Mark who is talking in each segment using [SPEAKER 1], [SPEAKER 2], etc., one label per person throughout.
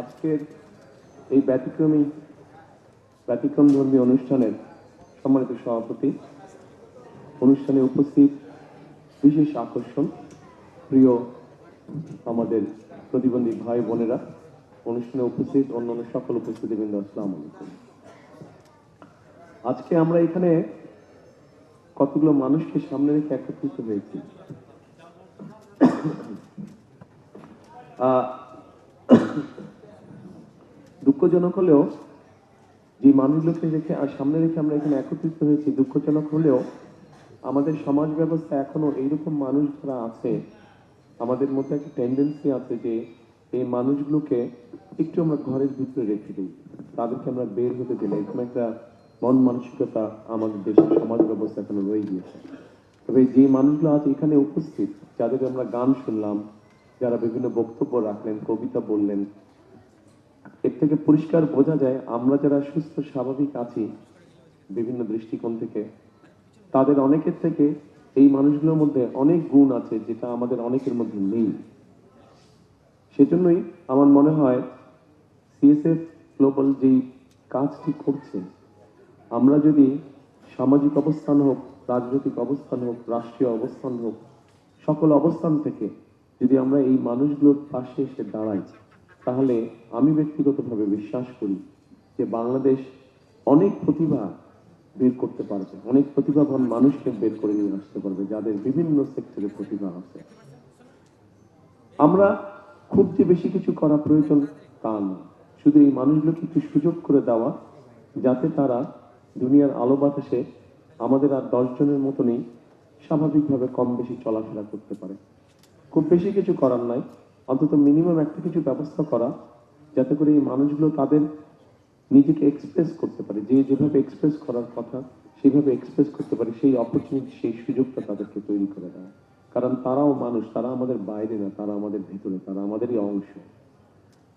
[SPEAKER 1] আজকের এই ব্যতিক্রম ধর্মী অনুষ্ঠানের সম্মানিত সভাপতি, অনুষ্ঠানে উপস্থিত বিশেষ আকর্ষণ, প্রিয় আমাদের প্রতিবন্ধী ভাই বোনেরা, অনুষ্ঠানে উপস্থিত অন্যান্য সকল উপস্থিতিবৃন্দ, আসসালামু আলাইকুম। আজকে আমরা এখানে কতগুলো মানুষকে সামনে রেখে একত্রিত হয়েছি। দুঃখজনক হলেও যে মানুষগুলোকে রেখে আর সামনে রেখে আমরা এখানে একত্রিত হয়েছি, দুঃখজনক হলেও আমাদের সমাজ ব্যবস্থা এখনো এইরকম মানুষ যারা আছে, আমাদের মধ্যে একটা টেন্ডেন্সি আছে যে এই মানুষগুলোকে একটু আমরা ঘরের ভিতরে রেখে দিই, তাদেরকে আমরা বের হতে দিই না। এরকম একটা মন মানসিকতা আমাদের দেশের সমাজ ব্যবস্থা এখনো রয়ে গিয়েছে। তবে যে মানুষগুলো আজ এখানে উপস্থিত, যাদের আমরা গান শুনলাম, যারা বিভিন্ন বক্তব্য রাখলেন, কবিতা বললেন, এর থেকে পরিষ্কার বোঝা যায় আমরা যারা সুস্থ স্বাভাবিক আছি বিভিন্ন দৃষ্টিকোণ থেকে, তাদের অনেকের থেকে এই মানুষগুলোর মধ্যে অনেক গুণ আছে যেটা আমাদের অনেকের মধ্যে নেই। সেজন্যই আমার মনে হয় সিএসএফ গ্লোবাল যেই কাজটি করছে, আমরা যদি সামাজিক অবস্থান হোক, রাজনৈতিক অবস্থান হোক, রাষ্ট্রীয় অবস্থান হোক, সকল অবস্থান থেকে যদি আমরা এই মানুষগুলোর পাশে এসে দাঁড়াই, তাহলে আমি ব্যক্তিগতভাবে বিশ্বাস করি যে বাংলাদেশ অনেক প্রতিভা বের করতে পারবে, অনেক প্রতিভাবান মানুষকে বের করে নিয়ে আসতে পারবে, যাদের বিভিন্ন সেক্টরে প্রতিভা আছে। আমরা খুব যে বেশি কিছু করা প্রয়োজন তা না, শুধু এই মানুষগুলোকে একটু সুযোগ করে দেওয়া, যাতে তারা দুনিয়ার আলো বাতাসে আমাদের আর 10 জনের মতনই স্বাভাবিকভাবে কম বেশি চলাফেরা করতে পারে। খুব বেশি কিছু করার নাই, অন্তত মিনিমাম একটা কিছু ব্যবস্থা করা, যাতে করে এই মানুষগুলো তাদের নিজেকে এক্সপ্রেস করতে পারে, যে যেভাবে এক্সপ্রেস করার কথা সেভাবে এক্সপ্রেস করতে পারে, সেই অপরচুনিটি, সেই সুযোগটা তাদেরকে তৈরি করে দেওয়া। কারণ তারাও মানুষ, তারা আমাদের বাইরে না, তারা আমাদের ভেতরে, তারা আমাদেরই অংশ।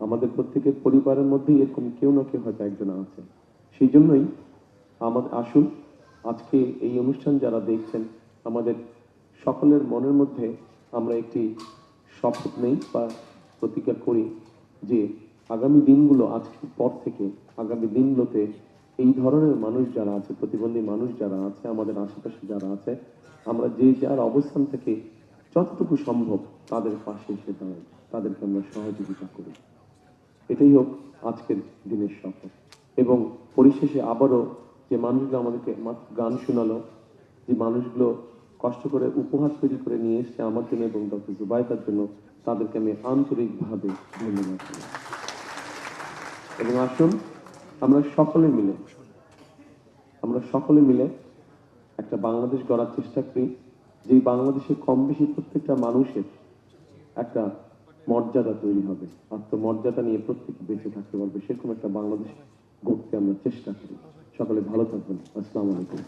[SPEAKER 1] আমাদের প্রত্যেকের পরিবারের মধ্যেই এরকম কেউ না কেউ হয়তো একজন আছে। সেই জন্যই আমাদের আসুন আজকে এই অনুষ্ঠান যারা দেখছেন, আমাদের সকলের মনের মধ্যে আমরা একটি শপথ নেই বা প্রতিজ্ঞা করি যে আগামী দিনগুলো, আজকের পর থেকে আগামী দিনগুলোতে এই ধরনের মানুষ যারা আছে, প্রতিবন্ধী মানুষ যারা আছে, আমাদের আশেপাশে যারা আছে, আমরা যে যার অবস্থান থেকে যতটুকু সম্ভব তাদের পাশে এসে দাঁড়াই, তাদেরকে আমরা সহযোগিতা করি। এটাই হোক আজকের দিনের শপথ। এবং পরিশেষে আবারও যে মানুষগুলো আমাদেরকে মাত্র গান শোনালো, যে মানুষগুলো কষ্ট করে উপহার তৈরি করে নিয়ে এসছে আমার জন্য এবং ডক্টর জুবাইদার জন্য, তাদেরকে আমি আন্তরিকভাবে ধন্যবাদ করি। এবং আসুন আমরা সকলে মিলে একটা বাংলাদেশ গড়ার চেষ্টা করি, যে বাংলাদেশে কম বেশি প্রত্যেকটা মানুষের একটা মর্যাদা তৈরি হবে, আত্মমর্যাদা নিয়ে প্রত্যেকে বেঁচে থাকতে পারবে, সেরকম একটা বাংলাদেশ গড়তে আমরা চেষ্টা করি। সকলে ভালো থাকবেন। আসসালামু আলাইকুম।